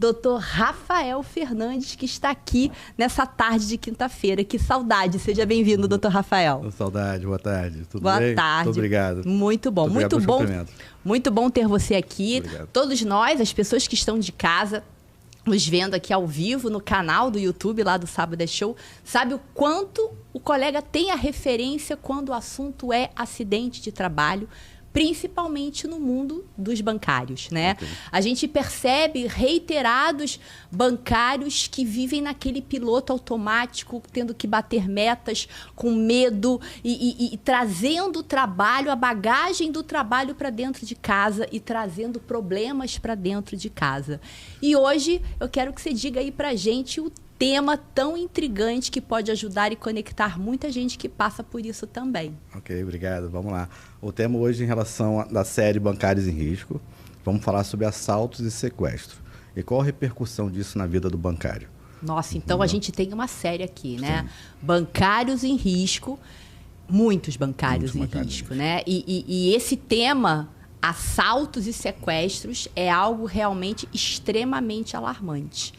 Dr. Rafael Fernandes, que está aqui nessa tarde de quinta-feira. Que saudade. Seja bem-vindo, Dr. Rafael. Saudade, boa tarde. Tudo boa bem? tarde. Muito obrigado. Muito bom, muito bom. Muito bom ter você aqui. Obrigado. Todos nós, as pessoas que estão de casa, nos vendo aqui ao vivo no canal do YouTube lá do Sábado é Show, sabe o quanto o colega tem a referência quando o assunto é acidente de trabalho, principalmente no mundo dos bancários, né? Okay. A gente percebe reiterados bancários que vivem naquele piloto automático, tendo que bater metas com medo e trazendo o trabalho, a bagagem do trabalho para dentro de casa e trazendo problemas para dentro de casa. E hoje eu quero que você diga aí para a gente o tema tão intrigante que pode ajudar e conectar muita gente que passa por isso também. Ok, obrigado. Vamos lá. O tema hoje em relação da série Bancários em Risco, vamos falar sobre assaltos e sequestro. E qual a repercussão disso na vida do bancário? Nossa, então a gente tem uma série aqui, né? Sim. Bancários em risco, muitos bancários em risco, né? E esse tema, assaltos e sequestros, é algo realmente extremamente alarmante.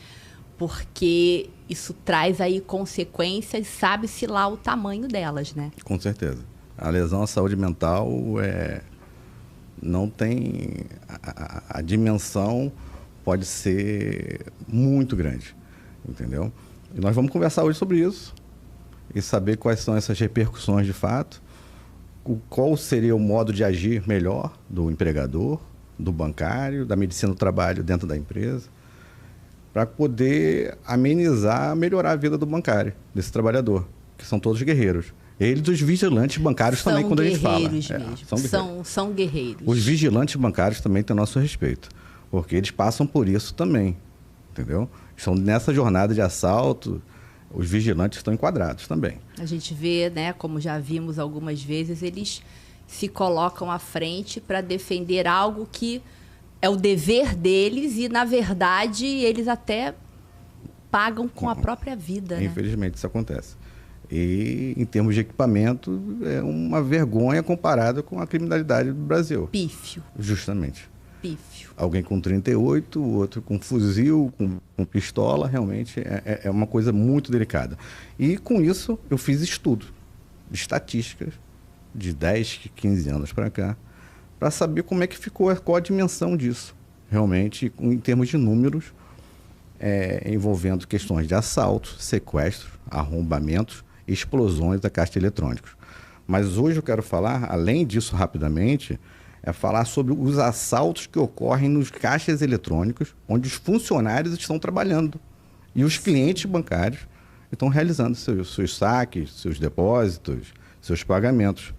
Porque isso traz aí consequências, sabe-se lá o tamanho delas, né? Com certeza. A lesão à saúde mental não tem... A dimensão pode ser muito grande, entendeu? E nós vamos conversar hoje sobre isso e saber quais são essas repercussões de fato, qual seria o modo de agir melhor do empregador, do bancário, da medicina do trabalho dentro da empresa, para poder amenizar, melhorar a vida do bancário, desse trabalhador, que são todos guerreiros. Eles, os vigilantes bancários também, quando a gente fala. São guerreiros. Os vigilantes bancários também têm nosso respeito, porque eles passam por isso também, entendeu? Estão nessa jornada de assalto, os vigilantes estão enquadrados também. A gente vê, né, como já vimos algumas vezes, eles se colocam à frente para defender algo que é o dever deles e, na verdade, eles até pagam com a própria vida. Infelizmente, né? Isso acontece. E, em termos de equipamento, é uma vergonha comparada com a criminalidade do Brasil. Pífio. Justamente. Pífio. Alguém com 38, o outro com fuzil, com pistola, realmente é uma coisa muito delicada. E, com isso, eu fiz estudo de estatísticas de 10, 15 anos para cá, para saber como é que ficou, qual a dimensão disso, realmente, em termos de números, envolvendo questões de assalto, sequestro, arrombamentos, explosões da caixa eletrônicos. Mas hoje eu quero falar, além disso rapidamente, falar sobre os assaltos que ocorrem nos caixas eletrônicos, onde os funcionários estão trabalhando e os clientes bancários estão realizando seus saques, seus depósitos, seus pagamentos.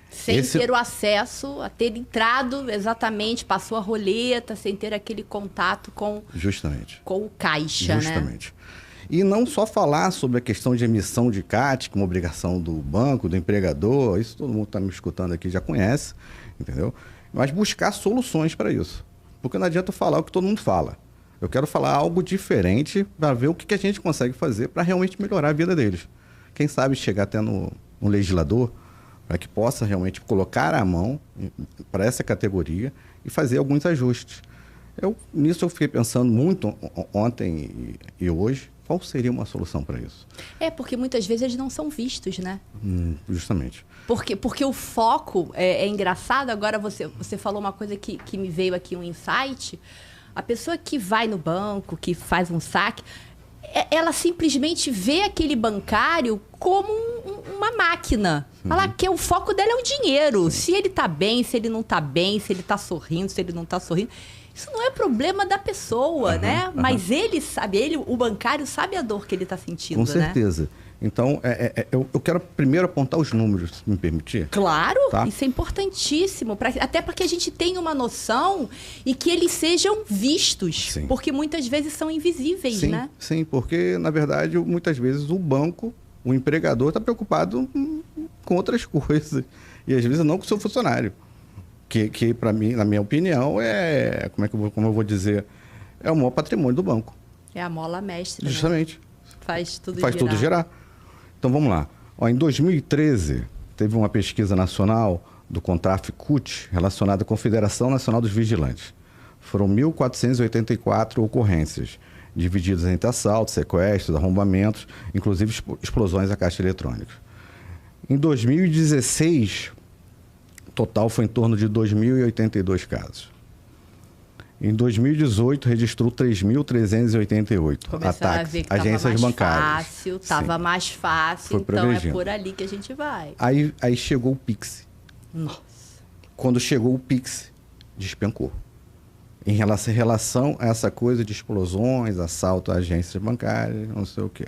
Sem ter o acesso, a ter entrado exatamente, passou a roleta, sem ter aquele contato com o caixa, Justamente. Né? E não só falar sobre a questão de emissão de CAT, como obrigação do banco, do empregador, isso todo mundo que está me escutando aqui já conhece, entendeu? Mas buscar soluções para isso. Porque não adianta eu falar o que todo mundo fala. Eu quero falar algo diferente para ver o que a gente consegue fazer para realmente melhorar a vida deles. Quem sabe chegar até no legislador, para que possa realmente colocar a mão para essa categoria e fazer alguns ajustes. Nisso eu fiquei pensando muito ontem e hoje, qual seria uma solução para isso? Porque muitas vezes eles não são vistos, né? Justamente. Porque o foco é engraçado. Agora você falou uma coisa que me veio aqui um insight. A pessoa que vai no banco, que faz um saque, ela simplesmente vê aquele bancário como uma máquina. Ela quer, o foco dela é o dinheiro. Se ele tá bem, se ele não tá bem, se ele tá sorrindo, se ele não tá sorrindo. Isso não é problema da pessoa, né? Mas ele sabe, o bancário sabe a dor que ele tá sentindo, né? Com certeza. Então, eu quero primeiro apontar os números, se me permitir. Claro, tá? Isso é importantíssimo, até para que a gente tenha uma noção e que eles sejam vistos, sim, porque muitas vezes são invisíveis, sim, né? Sim, porque, na verdade, muitas vezes o banco, o empregador está preocupado com outras coisas, e às vezes não com o seu funcionário, que para mim, na minha opinião, como eu vou dizer, é o maior patrimônio do banco. É a mola mestre. Justamente. Né? Faz tudo girar. Então, vamos lá. Em 2013, teve uma pesquisa nacional do Contraf-CUT relacionada à Confederação Nacional dos Vigilantes. Foram 1.484 ocorrências, divididas entre assaltos, sequestros, arrombamentos, inclusive explosões a caixa eletrônica. Em 2016, o total foi em torno de 2.082 casos. Em 2018, registrou 3.388 ataques, agências bancárias. Estava mais fácil, então é por ali que a gente vai. Aí chegou o Pix. Nossa. Quando chegou o Pix, despencou. Em relação a essa coisa de explosões, assalto a agências bancárias, não sei o quê.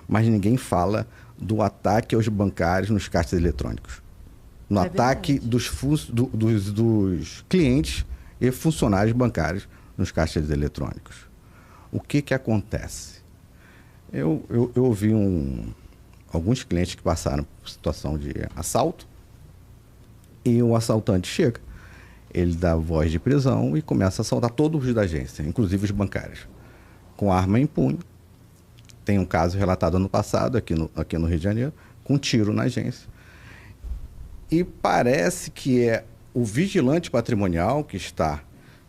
Mas ninguém fala do ataque aos bancários nos caixas eletrônicos. No ataque dos clientes e funcionários bancários nos caixas eletrônicos. O que acontece? Eu ouvi alguns clientes que passaram por situação de assalto e o assaltante chega. Ele dá voz de prisão e começa a assaltar todos os da agência, inclusive os bancários, com arma em punho. Tem um caso relatado ano passado, aqui no Rio de Janeiro, com tiro na agência. E parece que é o vigilante patrimonial que está...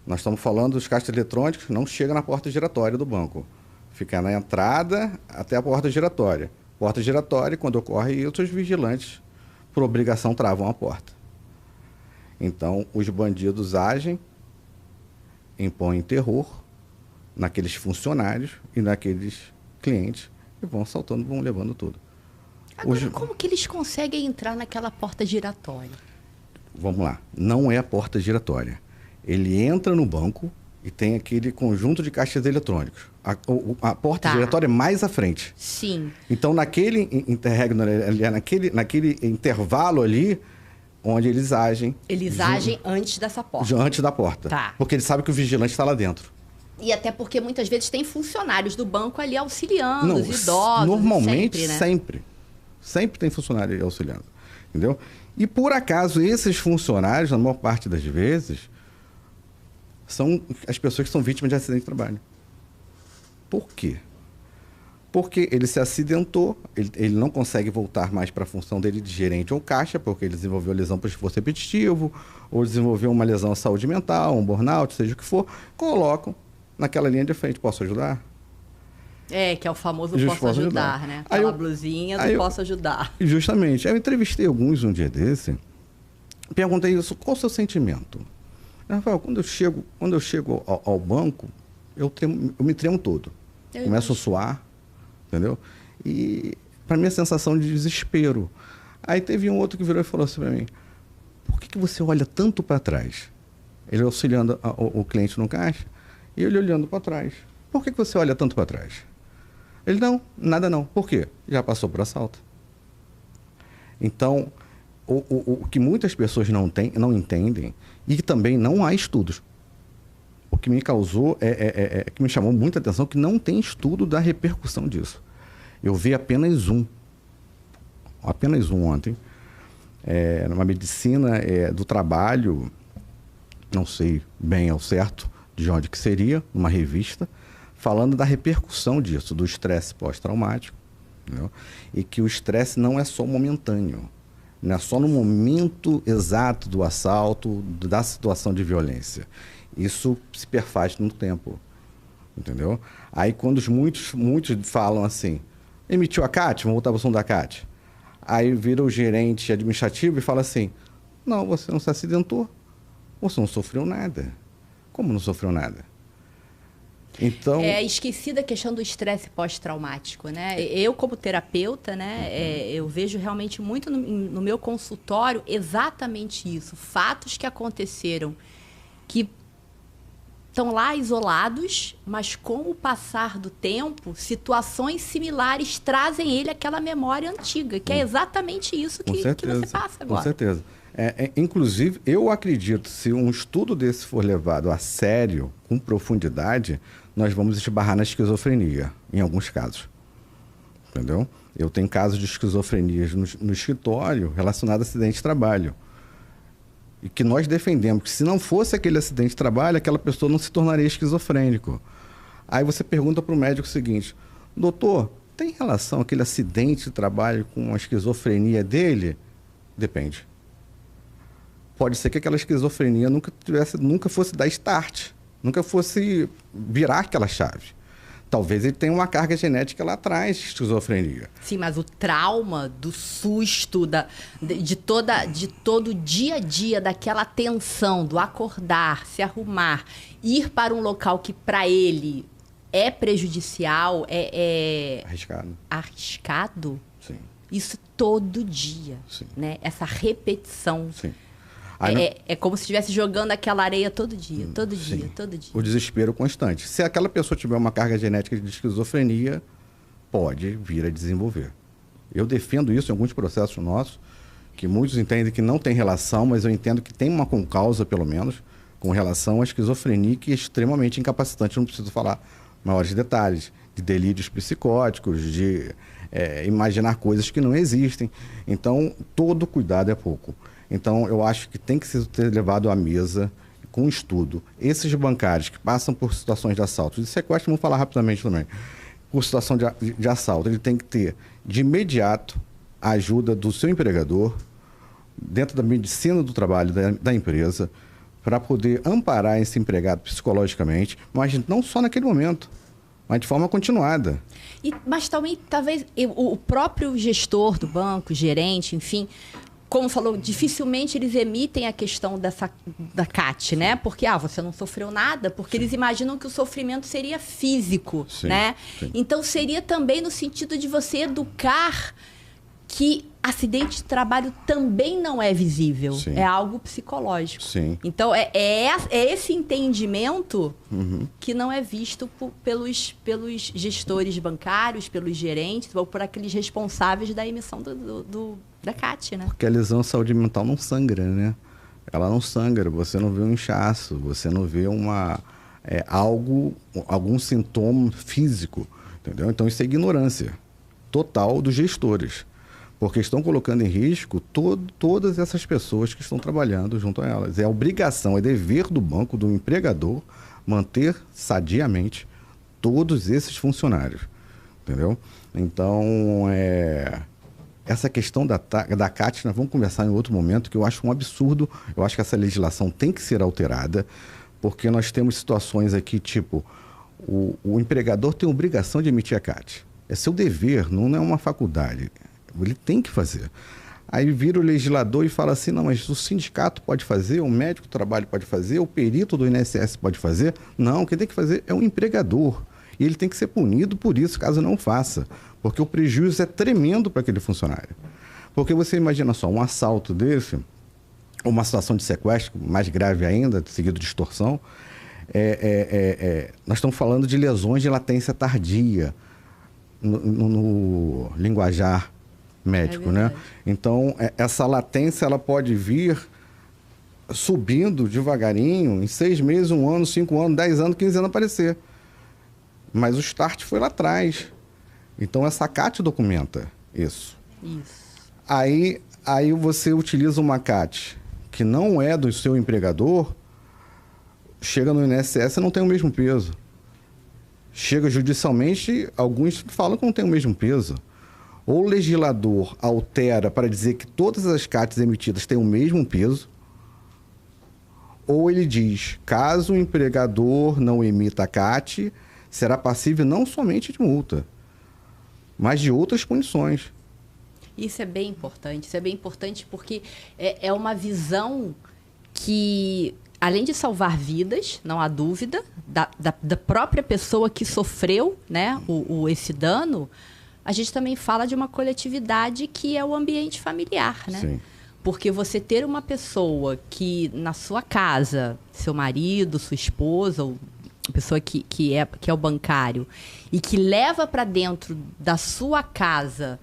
Nós estamos falando dos caixas eletrônicos, não chega na porta giratória do banco. Fica na entrada até a porta giratória. Porta giratória, quando ocorre isso, os vigilantes, por obrigação, travam a porta. Então, os bandidos agem, impõem terror naqueles funcionários e naqueles clientes e vão assaltando, vão levando tudo. Agora, como que eles conseguem entrar naquela porta giratória? Vamos lá. Não é a porta giratória. Ele entra no banco e tem aquele conjunto de caixas eletrônicos. A porta giratória é mais à frente. Sim. Então, naquele intervalo ali, onde eles agem... Eles agem antes dessa porta. Antes da porta. Tá. Porque eles sabem que o vigilante está lá dentro. E até porque muitas vezes tem funcionários do banco ali auxiliando os idosos. Normalmente, sempre, né? Sempre tem funcionário auxiliando. Entendeu? E, por acaso, esses funcionários, na maior parte das vezes, são as pessoas que são vítimas de acidente de trabalho. Por quê? Porque ele se acidentou, ele não consegue voltar mais para a função dele de gerente ou caixa, porque ele desenvolveu lesão por esforço repetitivo, ou desenvolveu uma lesão à saúde mental, um burnout, seja o que for, colocam naquela linha de frente. Posso ajudar? Que é o famoso posso ajudar, né? Aquela blusinha do posso ajudar. Justamente. Eu entrevistei alguns um dia desse, perguntei isso, qual o seu sentimento? Rafael, quando eu chego ao banco, eu me tremo todo. Começo a suar, entendeu? E para mim é sensação de desespero. Aí teve um outro que virou e falou assim para mim: por que você olha tanto para trás? Ele auxiliando o cliente no caixa e ele olhando para trás. Por que você olha tanto para trás? Ele, não, nada não. Por quê? Já passou por assalto. Então, o que muitas pessoas não entendem, e que também não há estudos. O que me causou, que me chamou muita atenção, que não tem estudo da repercussão disso. Eu vi apenas um ontem, numa medicina do trabalho, não sei bem ao certo de onde que seria, numa revista, falando da repercussão disso, do estresse pós-traumático, entendeu? E que o estresse não é só momentâneo, não é só no momento exato do assalto, da situação de violência. Isso se perfaz no tempo, entendeu? Aí quando muitos falam assim, emitiu a CAT, vamos voltar para o assunto da CAT. Aí vira o gerente administrativo e fala assim, não, você não se acidentou, você não sofreu nada. Como não sofreu nada? Então... esquecida a questão do estresse pós-traumático, né? Eu, como terapeuta, né, eu vejo realmente muito no meu consultório exatamente isso. Fatos que aconteceram que estão lá isolados, mas com o passar do tempo, situações similares trazem ele aquela memória antiga, que é exatamente isso que você passa agora. Com certeza. Inclusive, eu acredito, se um estudo desse for levado a sério, com profundidade, nós vamos esbarrar na esquizofrenia, em alguns casos. Entendeu? Eu tenho casos de esquizofrenia no escritório relacionado a acidente de trabalho. E que nós defendemos que se não fosse aquele acidente de trabalho, aquela pessoa não se tornaria esquizofrênico. Aí você pergunta para o médico o seguinte, doutor, tem relação aquele acidente de trabalho com a esquizofrenia dele? Depende. Pode ser que aquela esquizofrenia nunca fosse dar start nunca fosse virar aquela chave. Talvez ele tenha uma carga genética lá atrás de esquizofrenia. Sim, mas o trauma do susto, de todo o dia a dia, daquela tensão, do acordar, se arrumar, ir para um local que para ele é prejudicial, é arriscado. Sim. Isso todo dia, Sim. né? Essa repetição. Sim. É como se estivesse jogando aquela areia todo dia, todo dia, sim. todo dia. O desespero constante. Se aquela pessoa tiver uma carga genética de esquizofrenia, pode vir a desenvolver. Eu defendo isso em alguns processos nossos, que muitos entendem que não tem relação, mas eu entendo que tem uma concausa, pelo menos, com relação à esquizofrenia, que é extremamente incapacitante. Não preciso falar maiores detalhes, de delírios psicóticos, de imaginar coisas que não existem. Então, todo cuidado é pouco. Então, eu acho que tem que ser levado à mesa com estudo. Esses bancários que passam por situações de assalto, de sequestro, vamos falar rapidamente também, por situação de assalto, ele tem que ter, de imediato, a ajuda do seu empregador, dentro da medicina do trabalho da empresa, para poder amparar esse empregado psicologicamente, mas não só naquele momento, mas de forma continuada. Mas também, talvez, o próprio gestor do banco, gerente, enfim, como falou, dificilmente eles emitem a questão da CAT, né? Porque, você não sofreu nada, porque eles imaginam que o sofrimento seria físico, sim, né? Sim. Então, seria também no sentido de você educar que acidente de trabalho também não é visível. Sim. É algo psicológico. Sim. Então, é esse entendimento que não é visto pelos gestores bancários, pelos gerentes ou por aqueles responsáveis da emissão da CAT, né? Porque a lesão à saúde mental não sangra, né? Ela não sangra, você não vê um inchaço, você não vê algum sintoma físico, entendeu? Então isso é ignorância total dos gestores, porque estão colocando em risco todas essas pessoas que estão trabalhando junto a elas. É obrigação, é dever do banco, do empregador, manter sadiamente todos esses funcionários, entendeu? Então, essa questão da CAT, nós vamos conversar em outro momento, que eu acho um absurdo. Eu acho que essa legislação tem que ser alterada, porque nós temos situações aqui, tipo, o empregador tem obrigação de emitir a CAT. É seu dever, não é uma faculdade. Ele tem que fazer. Aí vira o legislador e fala assim, não, mas o sindicato pode fazer, o médico do trabalho pode fazer, o perito do INSS pode fazer. Não, quem tem que fazer é o empregador. E ele tem que ser punido por isso, caso não faça. Porque o prejuízo é tremendo para aquele funcionário. Porque você imagina só, um assalto desse, uma situação de sequestro, mais grave ainda, seguido de extorsão, nós estamos falando de lesões de latência tardia no linguajar médico, né? Então, essa latência ela pode vir subindo devagarinho, em 6 meses, 1 ano, 5 anos, 10 anos, 15 anos aparecer. Mas o start foi lá atrás. Então, essa CAT documenta isso. Aí você utiliza uma CAT que não é do seu empregador, chega no INSS e não tem o mesmo peso. Chega judicialmente, alguns falam que não tem o mesmo peso. Ou o legislador altera para dizer que todas as CATs emitidas têm o mesmo peso, ou ele diz, caso o empregador não emita a CAT, será passível não somente de multa, mas de outras punições. Isso é bem importante porque é uma visão que, além de salvar vidas, não há dúvida, da própria pessoa que sofreu, né, esse dano, a gente também fala de uma coletividade que é o ambiente familiar, né? Sim. Porque você ter uma pessoa que na sua casa, seu marido, sua esposa, ou a pessoa que é o bancário, e que leva para dentro da sua casa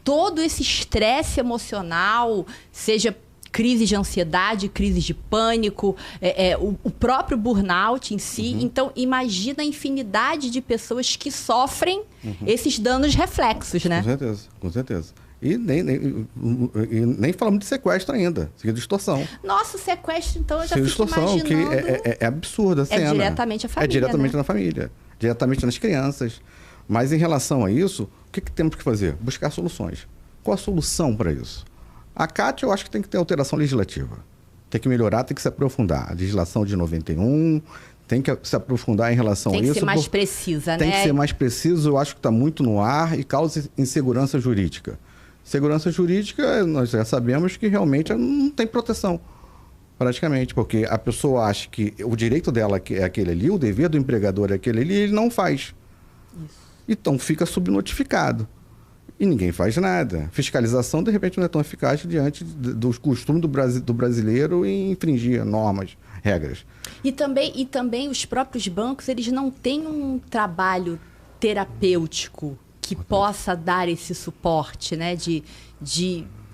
todo esse estresse emocional, seja crise de ansiedade, crise de pânico, o próprio burnout em si. Então, imagina a infinidade de pessoas que sofrem esses danos reflexos, né? Com certeza. E nem falamos de sequestro ainda, seguido de extorsão. Nossa, o sequestro, então, eu já fico extorsão, imaginando... que é absurda a cena. É diretamente a família, diretamente né? na família, diretamente nas crianças. Mas em relação a isso, o que temos que fazer? Buscar soluções. Qual a solução para isso? A CAT, eu acho que tem que ter alteração legislativa. Tem que melhorar, tem que se aprofundar. A legislação de 91 tem que se aprofundar em relação a isso. Tem que ser mais precisa, né? Tem que ser mais preciso, eu acho que está muito no ar e causa insegurança jurídica. Segurança jurídica, nós já sabemos que realmente não tem proteção, praticamente, porque a pessoa acha que o direito dela é aquele ali, o dever do empregador é aquele ali, e ele não faz. Isso. Então fica subnotificado. E ninguém faz nada. Fiscalização, de repente, não é tão eficaz diante dos costumes do brasileiro em infringir normas, regras. E também os próprios bancos, eles não têm um trabalho terapêutico que possa dar esse suporte, né?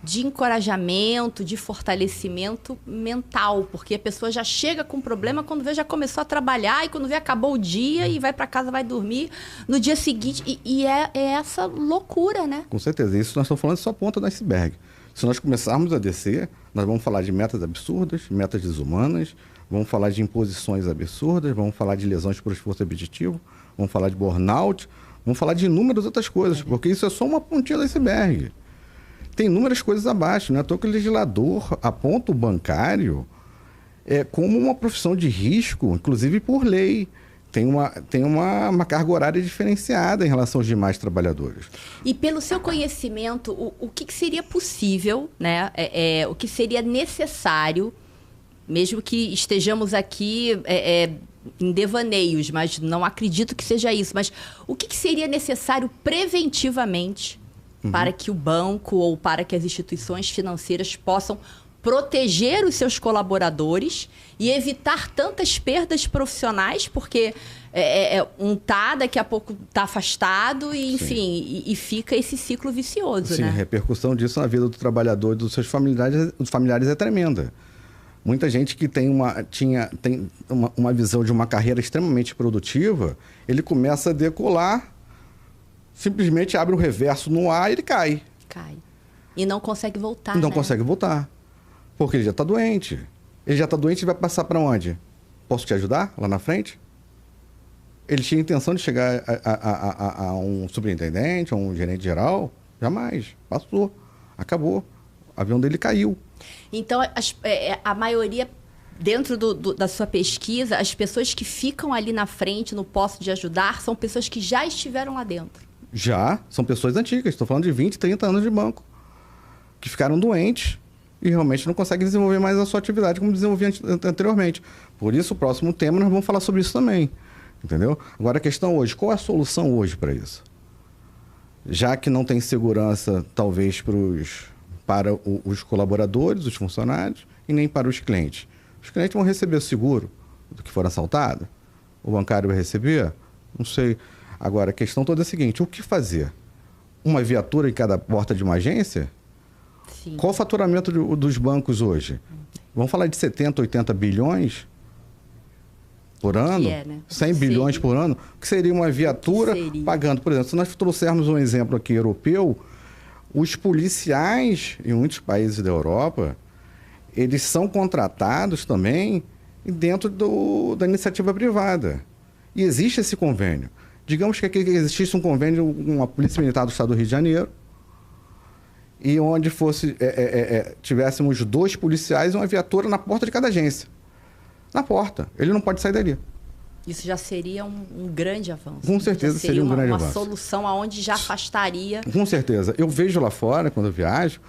De encorajamento, de fortalecimento mental, porque a pessoa já chega com problema quando vê já começou a trabalhar e quando vê acabou o dia e vai para casa, vai dormir no dia seguinte e é essa loucura, né? Com certeza, isso nós estamos falando só a ponta do iceberg. Se nós começarmos a descer, nós vamos falar de metas absurdas, metas desumanas, vamos falar de imposições absurdas, vamos falar de lesões por esforço repetitivo, vamos falar de burnout, vamos falar de inúmeras outras coisas, porque isso é só uma pontinha do iceberg. Tem inúmeras coisas abaixo, né? À toa que o legislador aponta o bancário como uma profissão de risco, inclusive por lei. Tem uma carga horária diferenciada em relação aos demais trabalhadores. E pelo seu conhecimento, o que seria possível, né? O que seria necessário, mesmo que estejamos aqui em devaneios, mas não acredito que seja isso, mas o que seria necessário preventivamente para que o banco ou para que as instituições financeiras possam proteger os seus colaboradores e evitar tantas perdas profissionais, porque daqui a pouco está afastado e, enfim, e fica esse ciclo vicioso, Sim, né? A repercussão disso na vida do trabalhador e dos seus familiares é tremenda. Muita gente que tem uma visão de uma carreira extremamente produtiva, ele começa a decolar, simplesmente abre o reverso no ar e ele cai. Cai. E não consegue voltar, Não né? consegue voltar. Porque ele já está doente. Ele já está doente e vai passar para onde? Posso te ajudar lá na frente? Ele tinha intenção de chegar a um superintendente, a um gerente geral? Jamais. Passou. Acabou. O avião dele caiu. Então, a maioria, dentro da sua pesquisa, as pessoas que ficam ali na frente, no posto de ajudar, são pessoas que já estiveram lá dentro. Já, são pessoas antigas. Estou falando de 20, 30 anos de banco. Que ficaram doentes e realmente não conseguem desenvolver mais a sua atividade como desenvolvia anteriormente. Por isso, o próximo tema, nós vamos falar sobre isso também. Entendeu? Agora, a questão hoje, qual é a solução hoje para isso? Já que não tem segurança, talvez, para os colaboradores, os funcionários, e nem para os clientes. Os clientes vão receber o seguro do que for assaltado? O bancário vai receber? Não sei. Agora, a questão toda é a seguinte, o que fazer? Uma viatura em cada porta de uma agência? Sim. Qual o faturamento dos bancos hoje? Vamos falar de 70, 80 bilhões por ano? Né? 100 bilhões por ano? O que seria uma viatura pagando? Por exemplo, se nós trouxermos um exemplo aqui europeu, os policiais em muitos países da Europa, eles são contratados também dentro da iniciativa privada. E existe esse convênio. Digamos que aqui existisse um convênio com a Polícia Militar do Estado do Rio de Janeiro, e onde tivéssemos 2 policiais e uma viatura na porta de cada agência. Na porta. Ele não pode sair dali. Isso já seria um grande avanço. Com certeza seria um grande avanço. Uma solução aonde já afastaria... Com certeza. Eu vejo lá fora, quando eu viajo,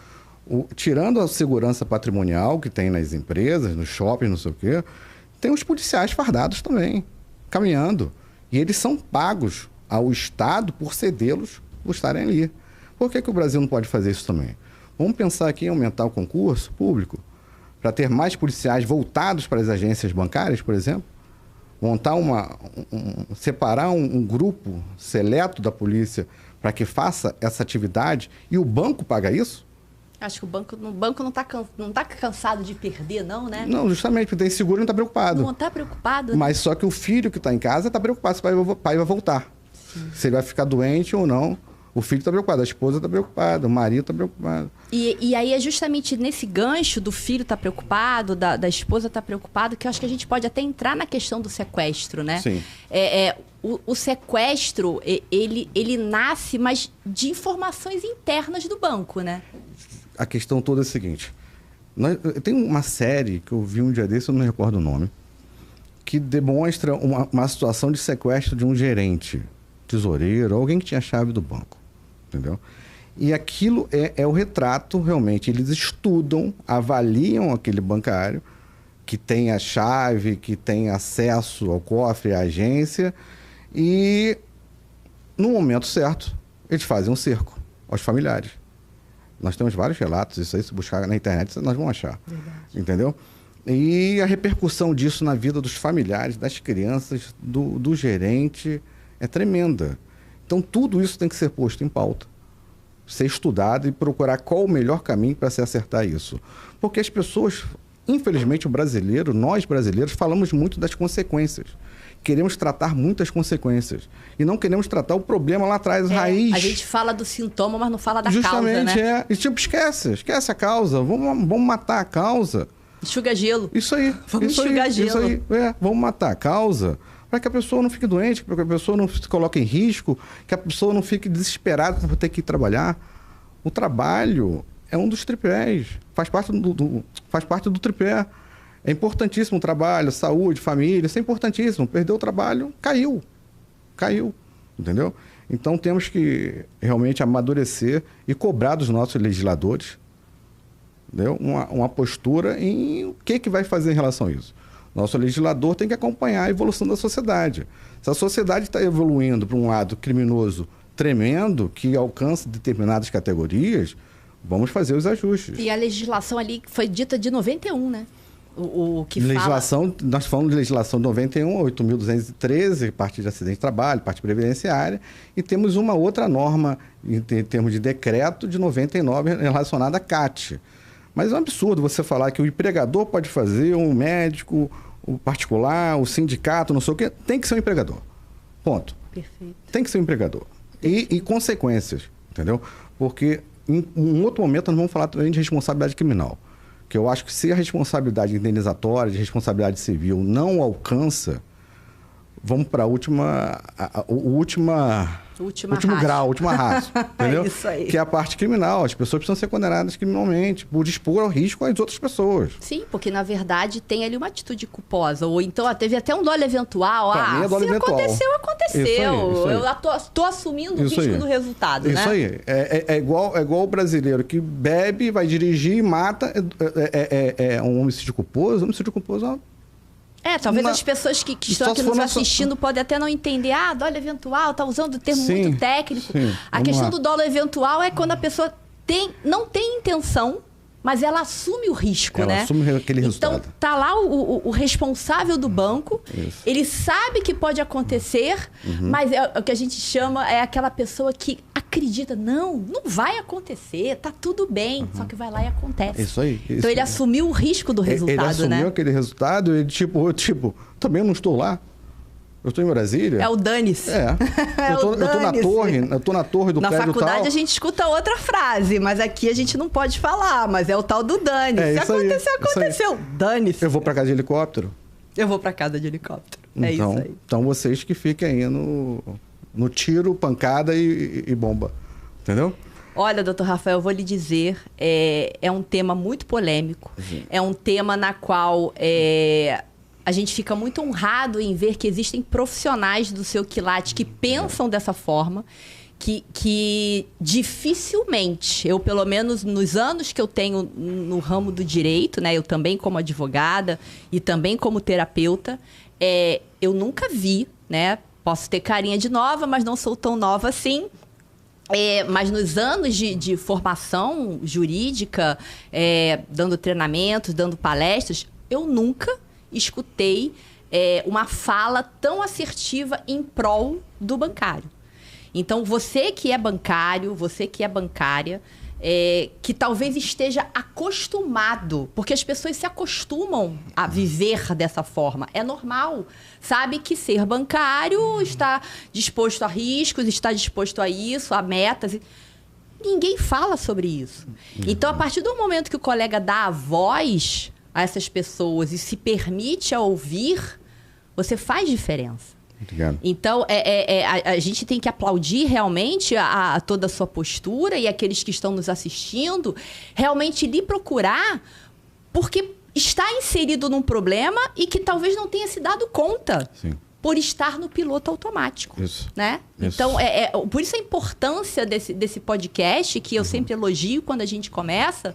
tirando a segurança patrimonial que tem nas empresas, nos shoppings, não sei o quê, tem os policiais fardados também, caminhando. E eles são pagos ao Estado por cedê-los por estarem ali. Por que o Brasil não pode fazer isso também? Vamos pensar aqui em aumentar o concurso público para ter mais policiais voltados para as agências bancárias, por exemplo? Montar separar um grupo seleto da polícia para que faça essa atividade e o banco paga isso? Acho que o banco não tá cansado de perder, não, né? Não, justamente, porque tem seguro e não está preocupado. Não está preocupado. Mas só que o filho que está em casa está preocupado se o pai vai voltar. Sim. Se ele vai ficar doente ou não. O filho está preocupado, a esposa está preocupada, o marido está preocupado. E aí é justamente nesse gancho do filho estar preocupado, da esposa estar preocupado, que eu acho que a gente pode até entrar na questão do sequestro, né? Sim. O sequestro, ele nasce, mas de informações internas do banco, né? A questão toda é a seguinte. Tem uma série que eu vi um dia desse, eu não me recordo o nome, que demonstra uma situação de sequestro de um gerente, tesoureiro, alguém que tinha a chave do banco, entendeu? E aquilo é o retrato, realmente. Eles estudam, avaliam aquele bancário que tem a chave, que tem acesso ao cofre, à agência, e no momento certo, eles fazem um cerco aos familiares. Nós temos vários relatos, isso aí, se buscar na internet, nós vamos achar. Verdade. Entendeu? E a repercussão disso na vida dos familiares, das crianças, do gerente, é tremenda. Então, tudo isso tem que ser posto em pauta, ser estudado e procurar qual o melhor caminho para se acertar isso. Porque as pessoas, infelizmente, nós brasileiros, falamos muito das consequências. Queremos tratar muitas consequências. E não queremos tratar o problema lá atrás, raiz. A gente fala do sintoma, mas não fala da Justamente, causa, né? E tipo, esquece a causa. Vamos matar a causa. Enxuga gelo. Isso aí. Vamos enxugar gelo. Isso aí. Vamos matar a causa para que a pessoa não fique doente, para que a pessoa não se coloque em risco, que a pessoa não fique desesperada por ter que ir trabalhar. O trabalho é um dos tripés. Faz parte do tripé. É importantíssimo o trabalho, saúde, família, isso é importantíssimo. Perdeu o trabalho, caiu. Entendeu? Então temos que realmente amadurecer e cobrar dos nossos legisladores, entendeu? Uma postura em o que vai fazer em relação a isso. Nosso legislador tem que acompanhar a evolução da sociedade. Se a sociedade está evoluindo para um lado criminoso tremendo, que alcança determinadas categorias, vamos fazer os ajustes. E a legislação ali foi dita de 91, né? O que legislação, nós falamos de legislação de 91, 8.213, parte de acidente de trabalho, parte previdenciária, e temos uma outra norma, em termos de decreto, de 99, relacionada à CAT. Mas é um absurdo você falar que o empregador pode fazer, um médico, o particular, o sindicato, não sei o quê, tem que ser um empregador. Ponto. Perfeito. Tem que ser um empregador. E consequências, entendeu? Porque em um outro momento nós vamos falar também de responsabilidade criminal. Que eu acho que se a responsabilidade indenizatória, de responsabilidade civil não alcança, vamos para o último grau, última raça, entendeu? É isso aí. Que é a parte criminal. As pessoas precisam ser condenadas criminalmente por expor ao risco às outras pessoas. Sim, porque na verdade tem ali uma atitude culposa. Ou então teve até um dolo eventual. É dolo eventual. Aconteceu. Isso aí. Eu estou assumindo o risco do resultado, isso né? Isso aí. É igual o brasileiro que bebe, vai dirigir e mata. É um homicídio culposo. Homicídio culposo é uma... talvez as pessoas que estão aqui nos assistindo podem até não entender. Dolo eventual, tá usando o termo muito técnico. A questão do dolo eventual é quando a pessoa não tem intenção, mas ela assume o risco, né? Ela assume aquele resultado. Então, tá lá o responsável do banco, ele sabe que pode acontecer, mas o que a gente chama é aquela pessoa que acredita, não vai acontecer, tá tudo bem, só que vai lá e acontece. Isso aí. Então, ele assumiu o risco do resultado, né? Ele assumiu aquele resultado e, também não estou lá. Eu estou em Brasília. É o dane-se. Eu tô na torre do prédio tal. Na faculdade a gente escuta outra frase, mas aqui a gente não pode falar, mas é o tal do dane-se. Se acontecer, aconteceu. Dane-se. Eu vou para casa de helicóptero? Eu vou para casa de helicóptero. É isso aí. Então vocês que fiquem aí no tiro, pancada e bomba. Entendeu? Olha, doutor Rafael, eu vou lhe dizer, é um tema muito polêmico. É um tema na qual... a gente fica muito honrado em ver que existem profissionais do seu quilate que pensam dessa forma, que dificilmente, eu pelo menos nos anos que eu tenho no ramo do direito, né, eu também como advogada e também como terapeuta, eu nunca vi, né, posso ter carinha de nova, mas não sou tão nova assim, mas nos anos de formação jurídica, dando treinamentos, dando palestras, eu nunca escutei uma fala tão assertiva em prol do bancário. Então, você que é bancário, você que é bancária, que talvez esteja acostumado, porque as pessoas se acostumam a viver dessa forma. É normal. Sabe que ser bancário está disposto a riscos, está disposto a isso, a metas. Ninguém fala sobre isso. Então, a partir do momento que o colega dá a voz a essas pessoas e se permite a ouvir, você faz diferença. Obrigado. Então, a gente tem que aplaudir realmente a toda a sua postura e aqueles que estão nos assistindo, realmente lhe procurar, porque está inserido num problema e que talvez não tenha se dado conta. Sim. Por estar no piloto automático. Isso. Né? Isso. Então, por isso a importância desse podcast, que eu sempre elogio quando a gente começa,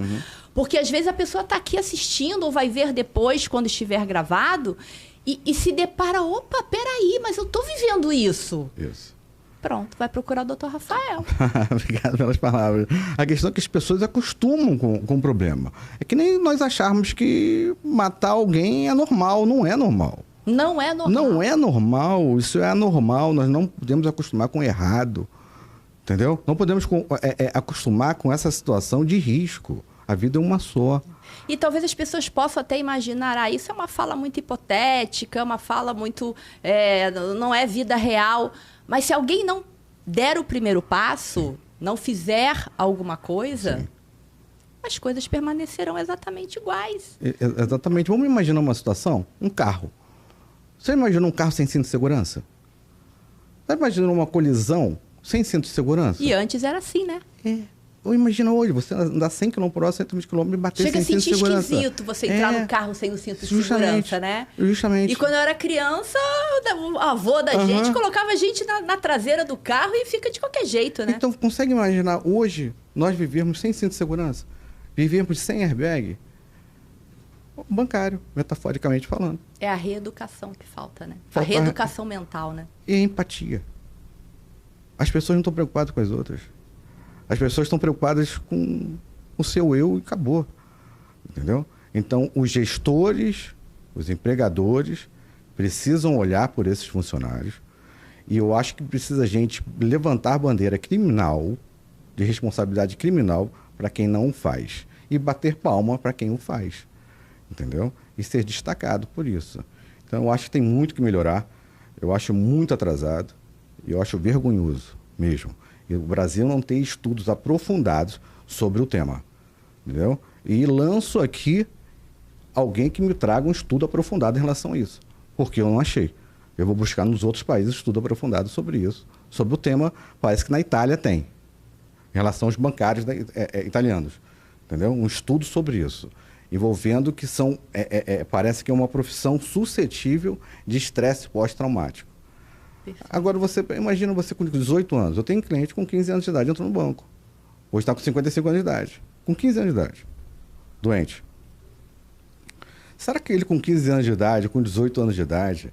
porque às vezes a pessoa está aqui assistindo ou vai ver depois, quando estiver gravado, e se depara, opa, peraí, mas eu estou vivendo isso. Isso. Pronto, vai procurar o Dr. Rafael. Obrigado pelas palavras. A questão é que as pessoas acostumam com o problema. É que nem nós acharmos que matar alguém é normal. Não é normal. Não é normal. Não é normal. Isso é anormal. Nós não podemos acostumar com o errado. Entendeu? Não podemos acostumar com essa situação de risco. A vida é uma só. E talvez as pessoas possam até imaginar, isso é uma fala muito hipotética, uma fala muito... não é vida real. Mas se alguém não der o primeiro passo, não fizer alguma coisa, as coisas permanecerão exatamente iguais. Exatamente. Vamos imaginar uma situação? Um carro. Você imagina um carro sem cinto de segurança? Você imagina uma colisão sem cinto de segurança? E antes era assim, né? Ou imagina hoje, você andar 100 km por hora, 120 km e bater Chega sem cinto de segurança. Chega a sentir esquisito você entrar no carro sem o cinto de segurança, né? Justamente. E quando eu era criança, o avô da gente colocava a gente na traseira do carro e fica de qualquer jeito, né? Então, consegue imaginar hoje nós vivermos sem cinto de segurança? Vivermos sem airbag? Bancário, metaforicamente falando. É a reeducação que falta, né? Falta a reeducação mental, né? E a empatia. As pessoas não estão preocupadas com as outras. As pessoas estão preocupadas com o seu eu e acabou. Entendeu? Então, os gestores, os empregadores, precisam olhar por esses funcionários. E eu acho que precisa a gente levantar bandeira criminal, de responsabilidade criminal, para quem não o faz. E bater palma para quem o faz. Entendeu? E ser destacado por isso. Então, eu acho que tem muito que melhorar. Eu acho muito atrasado. E eu acho vergonhoso mesmo. E o Brasil não tem estudos aprofundados sobre o tema. Entendeu? E lanço aqui alguém que me traga um estudo aprofundado em relação a isso. Porque eu não achei. Eu vou buscar nos outros países estudo aprofundado sobre isso. Sobre o tema, parece que na Itália tem. Em relação aos bancários italianos. Entendeu? Um estudo sobre isso. Envolvendo que são, parece que é uma profissão suscetível de estresse pós-traumático. Agora, imagina você com 18 anos. Eu tenho um cliente com 15 anos de idade, entrou no banco. Hoje está com 55 anos de idade. Com 15 anos de idade. Doente. Será que ele com 15 anos de idade, com 18 anos de idade,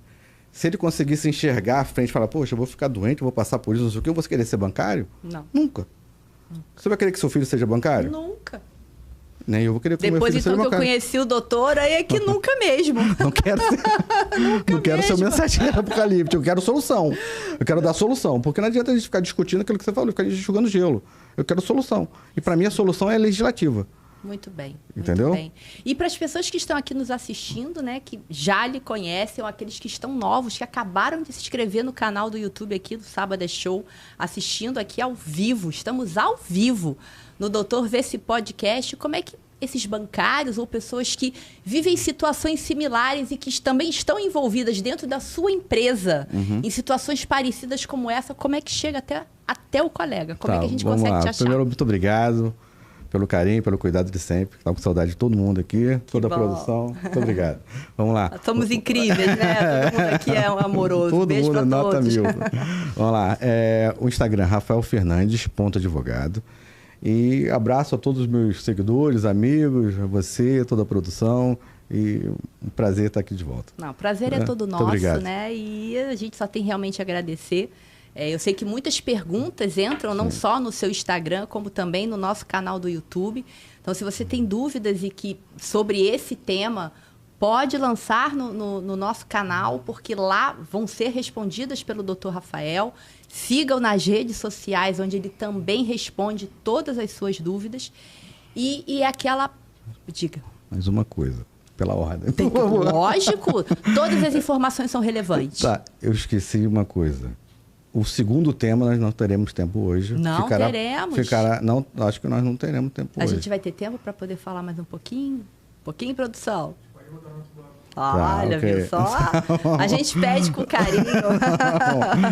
se ele conseguisse enxergar à frente e falar, poxa, eu vou ficar doente, eu vou passar por isso, não sei o quê, eu vou querer ser bancário? Não. Nunca. Você vai querer que seu filho seja bancário? Nunca. Nem eu vou querer que depois meu filho então seja que bancário. Eu conheci o doutor, aí é que nunca mesmo. Não quero ser, não quero ser o mensageiro apocalíptico, eu quero solução. Eu quero dar solução. Porque não adianta a gente ficar discutindo aquilo que você falou, ficar enxugando gelo. Eu quero solução. E para mim a solução é legislativa. Muito bem. Entendeu? Muito bem. E para as pessoas que estão aqui nos assistindo, né, que já lhe conhecem, ou aqueles que estão novos, que acabaram de se inscrever no canal do YouTube aqui do Sábado é Show, assistindo aqui ao vivo, estamos ao vivo no Doutor Vê-se Podcast, como é que esses bancários ou pessoas que vivem situações similares e que também estão envolvidas dentro da sua empresa, em situações parecidas como essa, como é que chega até o colega? Como é que a gente consegue te achar? Primeiro, muito obrigado pelo carinho, pelo cuidado de sempre. Estava com saudade de todo mundo aqui, toda a produção. Muito obrigado. Vamos lá. Somos incríveis, né? Todo mundo aqui é amoroso. Todo Beijo mundo pra nota todos. 1000. Vamos lá. O Instagram, Rafael Fernandes, @advogado. E abraço a todos os meus seguidores, amigos, a você, toda a produção. E um prazer estar aqui de volta. Não, o prazer é todo nosso, obrigado. né? E a gente só tem realmente a agradecer. Eu sei que muitas perguntas entram não só no seu Instagram, como também no nosso canal do YouTube. Então, se você tem dúvidas sobre esse tema, pode lançar no nosso canal, porque lá vão ser respondidas pelo Dr. Rafael. Siga-o nas redes sociais, onde ele também responde todas as suas dúvidas. E aquela... Diga. Mais uma coisa, pela ordem. Lógico, todas as informações são relevantes. Tá, eu esqueci uma coisa. O segundo tema nós não teremos tempo hoje. Não teremos. Não, acho que nós não teremos tempo hoje. A gente vai ter tempo para poder falar mais um pouquinho? Um pouquinho, produção? Olha, ok. viu só? A gente pede com carinho.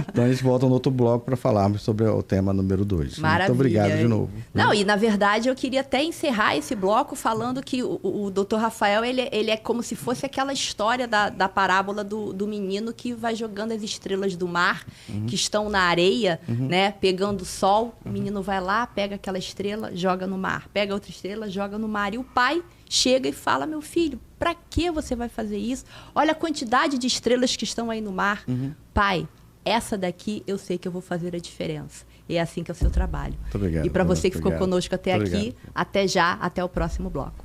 Então a gente volta no outro bloco para falarmos sobre o tema número 2. Maravilha. Muito obrigado de novo. Não, e na verdade eu queria até encerrar esse bloco falando que o Dr. Rafael, ele é como se fosse aquela história da parábola do menino que vai jogando as estrelas do mar, que estão na areia, né, pegando sol. O menino vai lá, pega aquela estrela, joga no mar. Pega outra estrela, joga no mar. E o pai chega e fala, meu filho, para que você vai fazer isso? Olha a quantidade de estrelas que estão aí no mar. Pai, essa daqui eu sei que eu vou fazer a diferença. E é assim que é o seu trabalho. Muito obrigado. E para você que ficou conosco até Muito aqui, obrigado. até já, até o próximo bloco.